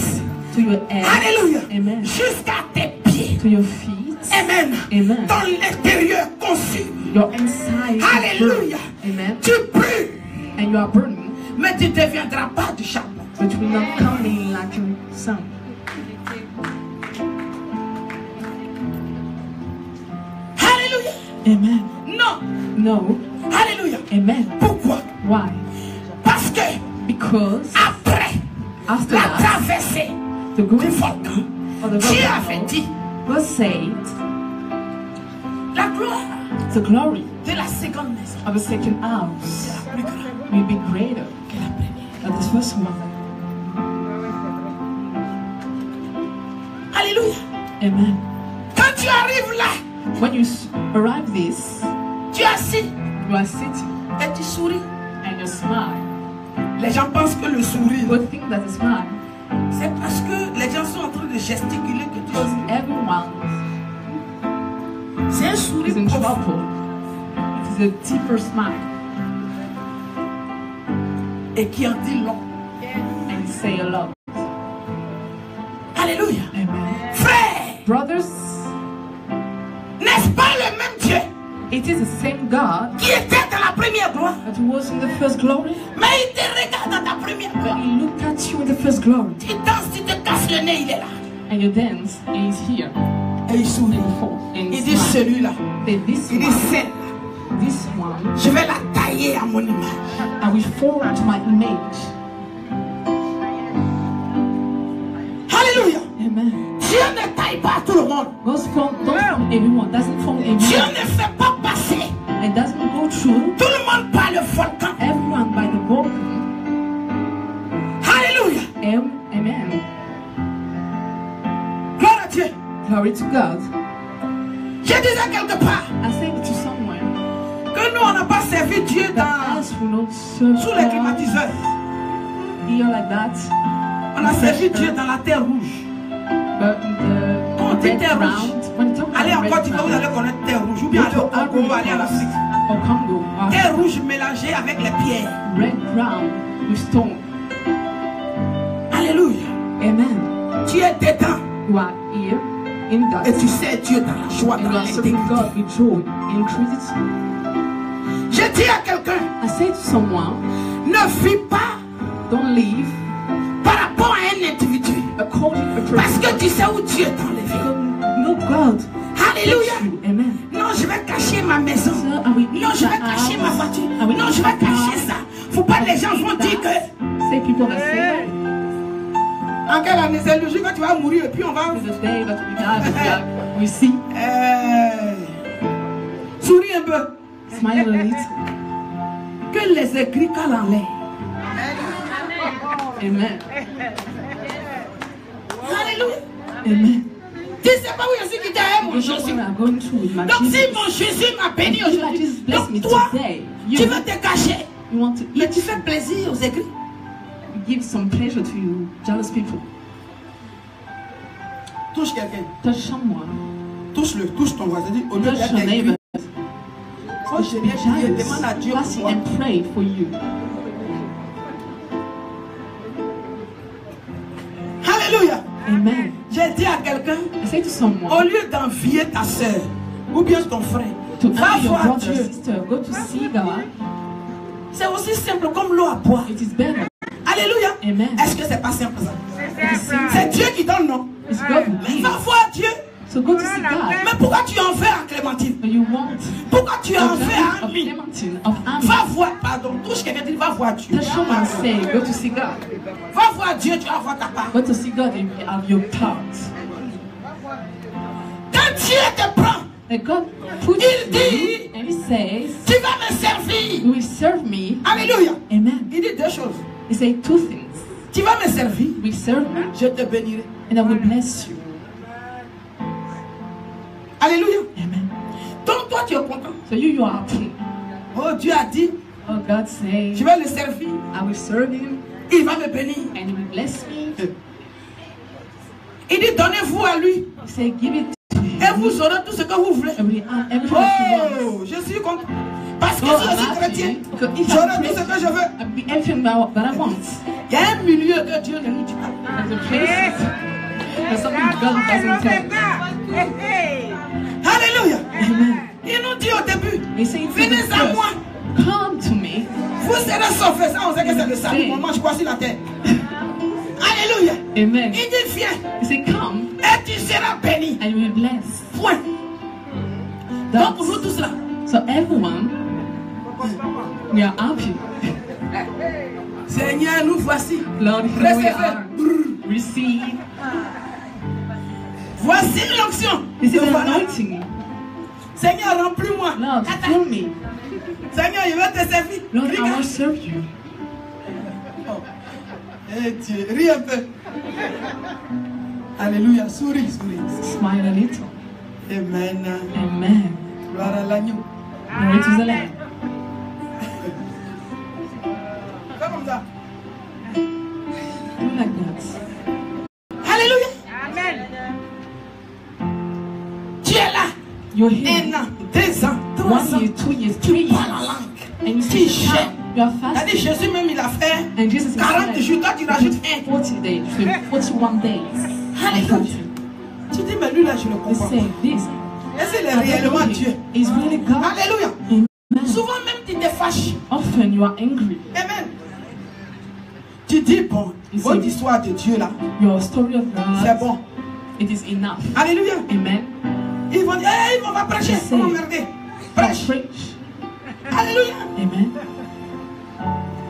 to your head. Alléluia. Amen. Jusqu'à tes pieds. To your feet. Amen. Amen. Dans l'intérieur consume. Your inside. Alléluia. Amen. Tu brûles. And you are burning. Mais tu ne deviendras pas du charbon. But you will not come in like a sun. Alléluia. Amen. Non. No. Alléluia. Amen. Pourquoi? Why? Parce que Because après after la that, traversée the du going volcan, of the Dieu avait volcano, dit God said, la gloire the glory de la seconde maison of the second house sera plus grande will be greater que la première. than the first one. Alléluia. Amen. Quand tu arrives là, When you arrive this, tu es assis you are sitting et tu souris. and you smile. Les gens pensent que le sourire, People think that is smile c'est parce que les gens sont en train de gesticuler que tu because souris. everyone C'est un is sourire in profond. trouble. It is a deeper smile Et qui en dit long. and say a lot. Alléluia. Amen. Frère, Brothers, n'est-ce pas le même Dieu it is the same God qui était dans la première gloire, that was in the first glory. mais il te regarde dans ta première gloire. He looked at you in the first glory. Tu danses, tu te casses le nez, il est là. And you dance, and he's here. Et il sourit. And Il he dit smiles. celui-là. Say, this Il dit one, celle-là. this one, Je vais la tailler à mon image. I will form to my image. Alléluia. Amen. Dieu ne taille pas tout le monde. God's form don't form everyone, doesn't form Dieu everyone, ne fait pas passer and doesn't go through tout le monde par le volcan. everyone by the volcano. Alléluia. Amen. Gloire à Dieu. Glory to God. Je disais quelque part I said it to someone que nous, on n'a pas servi Dieu that dans, us will not serve sous les God climatiseurs. here like that, On a servi Dieu dans la terre rouge. but in Quand on the dit red terre rouge, ground, when you talk allez en about Côte red d'Ivoire, vous ground, allez connaître terre rouge. Ou bien allez au Congo, allez à l'Afrique. or Congo, or Terre rouge mélangée avec les pierres. red ground with stone. Alléluia. Amen. Tu es dedans You are here in that, et tu sais Dieu dans la joie, and dans you are serving l'intégrité. God with joy and credit. Je dis à quelqu'un, I say to someone, ne vis pas don't live par rapport à un individu. according to Parce person. que tu sais où Dieu t'a enlevé. No God Alléluia. takes you. Amen. Non, je vais cacher ma maison. So I will Non, je vais cacher ma voiture. Non, je vais cacher ça. Faut pas que les gens vont dire que say people that say en quelle année c'est le jour que tu vas mourir et puis on va that the day that we die, that we see, souris un peu. smile a little. Que les écrits calent en l'air. Amen. Alléluia. Amen. Tu ne sais pas où je suis quitté à mon Because Jésus. when I'm going through with my Donc si Jesus, mon Jésus m'a béni if aujourd'hui, Jesus bless me donc toi, today, tu you, veux te cacher. you want to Mais eat, tu fais plaisir aux écrits. give some pleasure to you, jealous people. Touche quelqu'un. Touch someone, Touche-le. Touche ton voisin. Dis, au lieu touch d'être your neighbor. écrit, oh, je Be viens prier. jealous, Demande à Dieu fast pour moi. and pray for you. Alléluia. Amen. J'ai dit à quelqu'un, I say to au someone, lieu d'envier ta soeur ou bien ton frère, to va envy your voir brother, Dieu. sister, go to see God. C'est aussi simple comme l'eau à boire. It is better. Alléluia. Amen. Est-ce que c'est pas simple ça? It is simple. C'est Dieu qui donne, non? It's God who Mais gives. va voir Dieu. So go to see God. Mais pourquoi tu en fais à Clémentine? But you want Pourquoi tu en the fais à of Ami? Clementine, of Annie. Va voir, pardon, touche quelqu'un, dit va voir Dieu. Touch someone, say, go to see God. Va voir Dieu, tu vas voir ta part. Go to see God and you have your thoughts. Quand Dieu te prend, And God puts Il you dit, and He says, tu vas me servir. you will serve me. Alléluia. Amen. Il dit deux choses. He said two things. Tu vas me servir, You will serve me je te bénirai. and I will bless you. Alléluia. Amen. Donc toi tu es content. So you are happy. Oh, Dieu a dit, Oh, God says, je vais le servir. I will serve him Il va me bénir. and he will bless me. Il dit, donnez-vous à lui. He said, give it to him. Et vous aurez tout ce que vous voulez. And we have everything that you want. Oh, je suis content. Parce que Oh, si je I'm suis happy, chrétien, because if j'aurai I'm tout ce que je veux. I'll be everything that I want. Il y a un milieu que Dieu ne nous dit pas. There's a place. There's something God doesn't tell. Alléluia. Amen. Il nous dit au début, He said, venez à moi. come to me. Vous serez sauvés. Ça, on sait que c'est le salut. On mange quoi sur la terre? Alléluia. Amen. Il dit, viens. He said, come Et tu seras béni. and you will be blessed. Point. Donc pour nous tous là. So everyone, we are happy. Seigneur, nous voici. Lord, here we Recevez. are. Receive. Voici l'onction. This is Donc, an voilà. anointing. Seigneur, remplis-moi. Lord, fill me. Seigneur, je vais te servir. Lord, I Regarde. will serve you. Eh Dieu, ris un peu. Alléluia, souris, souris. Smile a little. Amen. Amen. Gloire à l'agneau. Glory to the Lamb. Fais comme ça. Do like that. Alléluia. Amen. Tu es là. You're 1 here. an, 2 ans, 3 ans. 1 year, 2 years, 3 Tu parles la years. langue. And you Tu say, jeûnes. you are T'as dit fasting. Jésus même il a fait And Jesus is 40 jours. Toi tu rajoutes 1. 40 days, so 41 days. Alléluia. Tu dis mais lui là je le They comprends. say this. Est-ce qu'il est réellement Dieu? Is really God. Alléluia. Amen. Souvent même tu te fâches. Often you are angry. Amen. Tu dis bon, votre histoire de Dieu là, Your story of c'est God, bon. it is enough. Alléluia. Amen. Ils vont dire, hey, on va prêcher. Je sais. On va m'emmerder. Now Prêche. preach. Alléluia. Amen.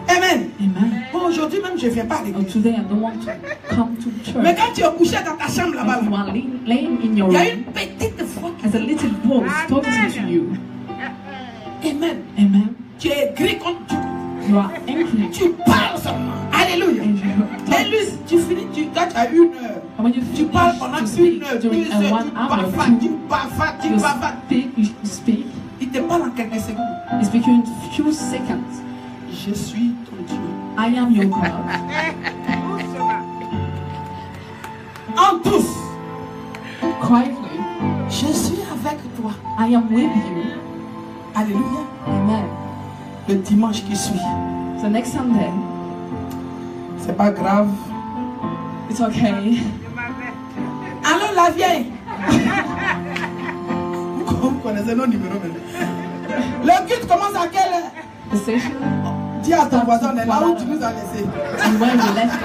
Amen. Amen. Bon, aujourd'hui même je ne viens pas à Oh, l'église. today I don't want to come to Mais church. quand tu es couché dans ta chambre là-bas, If you là, are laying in your il y a room, une petite voix. as a little voice talking to you. Amen. Amen. Tu es gris contre Dieu. You are angry. Tu parles seulement. Alléluia. And you Et talk. lui, tu finis, quand tu as 1 heure, And when you tu parles finish pendant to 1 speak heure, 2 during a heures, 1 tu hour, bavardes, tu two, bavardes, tu you bavardes. speak. Il te parle en quelques secondes. You speak in few seconds. Je suis ton Dieu. I am your God. En tous, Quietly, je suis avec toi. I am with you. Alléluia. Amen. Le dimanche qui suit, So next Sunday, c'est pas grave. it's okay. Alors la vieille. Vous connaissez nos numéros maintenant. Le culte commence à quelle heure? The session Dis à ton voisin, on est là où tu nous as laissé. and when we left.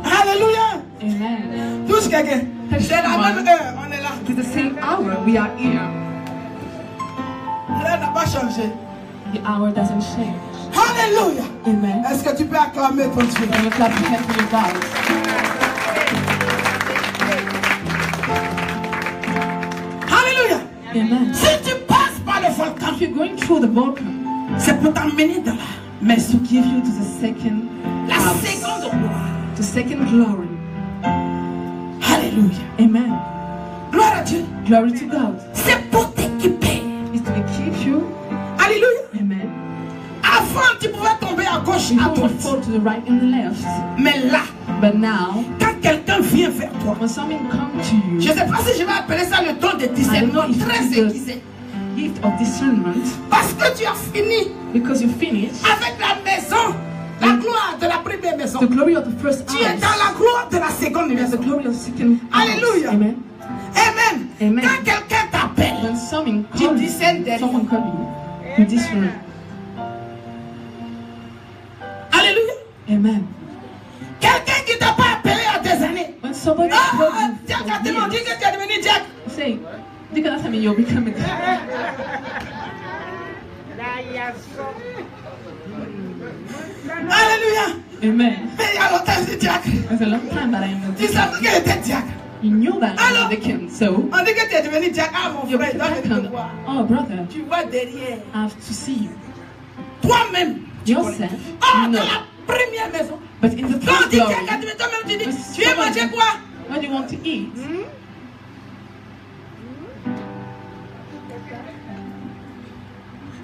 Alléluia. Amen. Touche quelqu'un. C'est la même heure, on est là. It's the same hour we are here. L'heure n'a pas changé. The hour doesn't change. Alléluia. Amen. Est-ce que tu peux acclamer ton Dieu? And you clap your hands for your God. Alléluia. Amen. Si tu passes par le volcan, If you're going through the volcano, c'est pour t'emmener dans la it's to give you to the second la house, seconde gloire. the second glory. Alléluia. Amen. Gloire à Dieu. Glory to God. C'est pour t'équiper. It's to keep you. Alléluia. Amen. Avant, tu pouvais tomber à gauche, You à don't droite. fall to the right and the left. Mais là, But now, quand quelqu'un vient vers toi, when someone comes to je you, ne sais pas si je vais appeler ça le don de discernement I don't know if très it's aiguisé. gift of discernment, Parce que tu as fini because you finish avec la maison, la gloire de la première maison. the glory of the first Tu es dans house, la gloire de la seconde and the maison. glory of the second house. Alléluia. Amen. Amen. Amen. Quand quelqu'un t'appelle, When someone tu calls discernes you, derrière. someone calls you, you discern. Alléluia. Amen. Quelqu'un qui t'a pas appelé à des années. When somebody Ah, calls you Jack a for demandé years, que tu es devenu Jack. say, look at that time you're becoming. Alléluia. Amen. Mais il y a longtemps, c'est Jack. It's a long time that I'm Tu savais qu'elle était Jack. You knew that Alors, you became so. on dit que tu es devenu Jack. Ah, mon You frère, il doit venir te become, voir. oh brother, Tu vois derrière. I have to see you. Toi-même, tu connais. Yourself, Ah, you know. dans la première maison. But in the Quand on dit glory, qu'il y a 4 toi-même tu dis, tu veux manger quoi? what do you want to eat?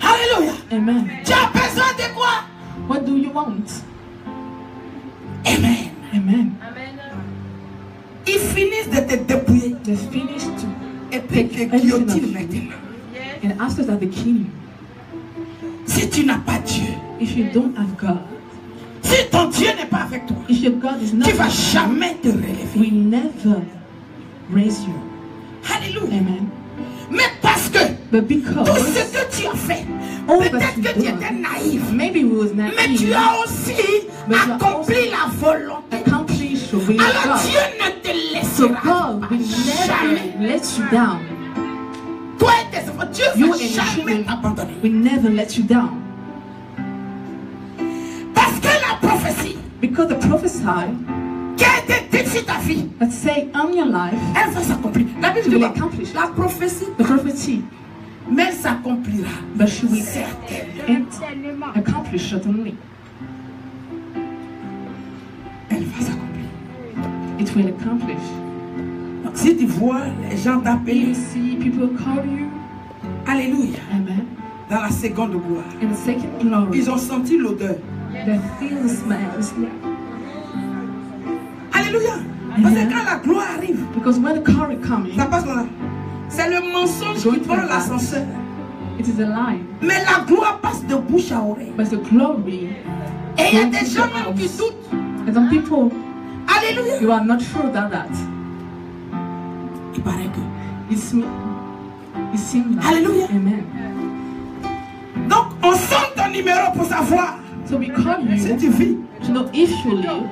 Alléluia. Amen. Tu as besoin de quoi? What do you want? Amen. Amen. Ils finissent de te dépouiller They finished to, et puis te guillotinent maintenant. and after that they kill you. Si tu n'as pas Dieu, If you don't have God, si ton Dieu n'est pas avec toi, if your God is not, tu ne vas jamais te relever. we never raise you. Alléluia. Amen. Mais parce que But tout because ce que tu as fait, all peut-être that que tu you étais done, naïf, maybe we was mais naive, tu as aussi But you are accompli la volonté. accomplished your will of Alors God. Dieu ne te So laissera God pas will jamais. never let you down. Toi et tes enfants, Dieu You ne va and your jamais children t'abandonner. will never let you down. Parce que la prophétie Because the prophesy qui a été dite sur ta vie, that say on your life, elle va s'accomplir. La Bible dit will quoi? accomplish. La prophétie, The prophecy, mais elle s'accomplira. but she will Certainement. and accomplish certainly. Elle va s'accomplir. It will accomplish. Donc, si tu vois les gens You t'appeler, see people call you, Alléluia, amen, dans la seconde gloire, in the second glory, ils ont senti l'odeur. they feel the smell. Alléluia. Parce que quand la gloire arrive, Because when the glory coming, ça passe comme ça. C'est le mensonge qui prend l'ascenseur. it is a lie. Mais la gloire passe de bouche à oreille. But the glory, Et il y a des gens même qui doutent. and some people, Alléluia. you are not sure about that. Il paraît que. It seems like, Alléluia. amen. Donc, on sonne ton numéro pour savoir So we call si you tu vis. to know if you live.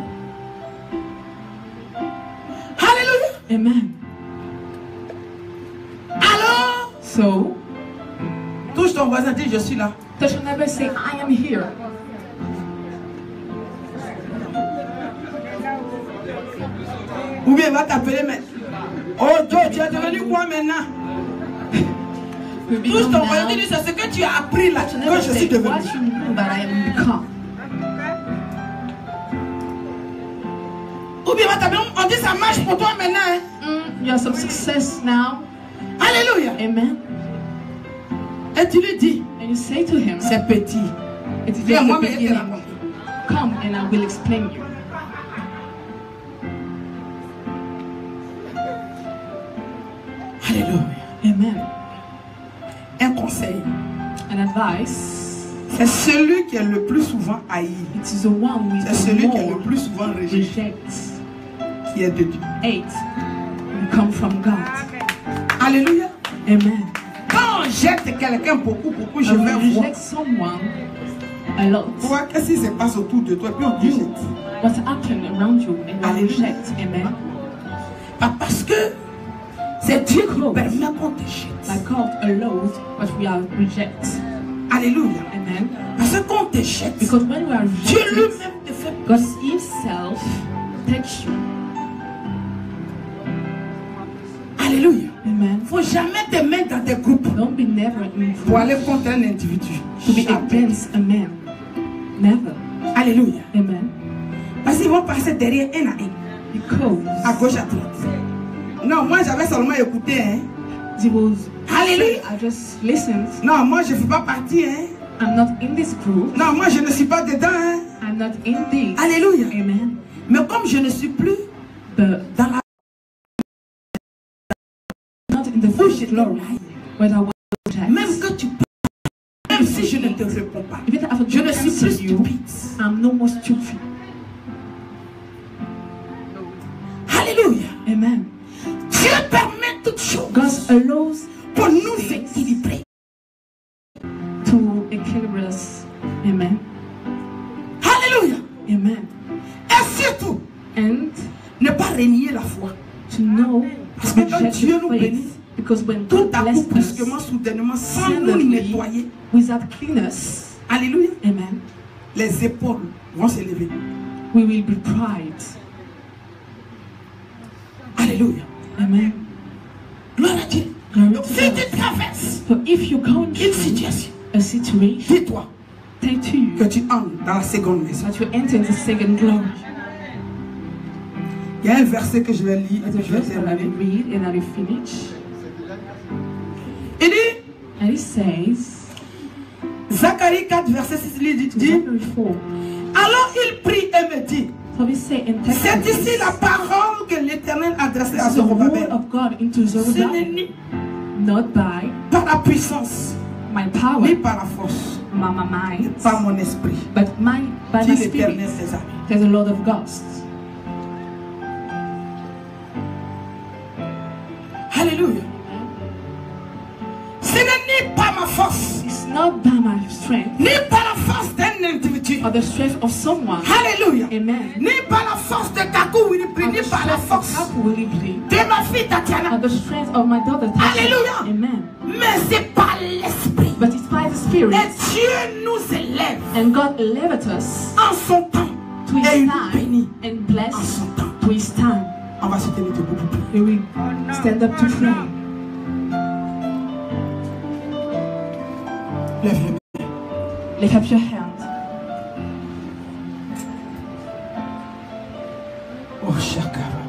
Alléluia. Amen. Alors, So, touche ton voisin, dis je suis là. touch your neighbor, say, I am here. Ou bien il va t'appeler, mais. Oh Dieu, tu es devenu quoi maintenant? We'll be Touche home ton now. voisin, dis c'est ce que tu as appris là, Touch your que neighbor, je suis say, devenu. what you know that I am become. Ou bien il va t'appeler, on dit ça marche pour toi maintenant. Hein? You have some success now. Alléluia. Amen. Et tu lui dis, And you say to him, c'est petit. it is Viens, just moi, the mais je te beginning. raconte. Come and I will explain you. Alléluia. Amen. Un conseil. An advice, C'est celui qui est le plus souvent haï. it is the one with C'est the celui qui est le more plus souvent rejeté rejects. qui est de Dieu. Hate will come from God. Alléluia. Amen. Quand on jette quelqu'un beaucoup, je And vais when you voir. reject someone a lot, Vois qu'est-ce qui se passe autour de toi, puis on te you, jette. what's happening around you and you Alléluia. reject. Amen. Pas parce que c'est Dieu qui permet qu'on te jette. Like God allows what we are reject. Alléluia. Amen. Parce que quand on te jette, Because when we are Dieu rejected, lui-même te fait God passer. Himself takes you. Alléluia. Amen. Il ne faut jamais te mettre dans des groupes Don't be never in pour aller contre un individu. to be Jamais. against a man. Never. Alléluia. Amen. Parce qu'ils vont passer derrière un à un, Because à gauche, à droite. Non, moi j'avais seulement écouté. Hein. it was Alléluia. I just listened. Non, moi je ne fais pas partie. Hein. I'm not in this group. Non, moi je ne suis pas dedans. Hein. I'm not in this. Alléluia. Amen. Mais comme je ne suis plus But dans la not in the bouche, full glory. When I was rejected. même que tu même si je ne te réponds pas, Even if I je ne suis plus answer you, stupide. I'm no more stupid. Alléluia. Amen. Dieu permet toutes choses God allows pour nous équilibrer. to equilibrate us. Amen. Alléluia. Amen. Et surtout, And ne pas renier la foi. to know Parce que quand reject Dieu the nous faith. bénit, Because when tout God à coup, blesses us, brusquement, soudainement, sans nous suddenly, nettoyer, without cleanness, alléluia, amen, les épaules vont se lever. we will be pride. Alléluia. Amen. Gloire à Dieu. Glory Donc, to si God. tu traverses So if you go une through situation, a situation, dis-toi, que tu entres dans la seconde maison. that you enter the second glory. Il y a un verset que je vais lire et There's a je vais verse that I terminer. will read and I will finish. Il dit, And it says, Zacharie 4, verset 6, il dit, Zechariah 4. alors il prie et me dit, So we say in text, c'est ici la parole que l'Éternel adressait à this is the word Zorobabel. of God into Ce n'est Zerubbabel, ni not by par la puissance, my power, ni par la force, my mind, par mon esprit, but by dit my l'Éternel spirit, des armées. says the Lord of Ghosts. Alléluia. Ce n'est ni par ma force, It's not by my strength ni par la force d'un individu. or the strength of someone. Alléluia. Amen. Ni par la force de Kakou Wilipri, Or ni the par la strength force of Willie, de ma fille Tatiana. or the strength of my daughter. Tasha. Alléluia. Amen. Mais c'est par l'esprit. But it's by the Spirit, Et Dieu nous élève and God elevated us en son temps. to Et His il nous time bénit and en bless son temps. to His time. On va se tenir debout pour prier. We will stand up to pray. Lève les mains. Lift up your hand. Oh, Shakara.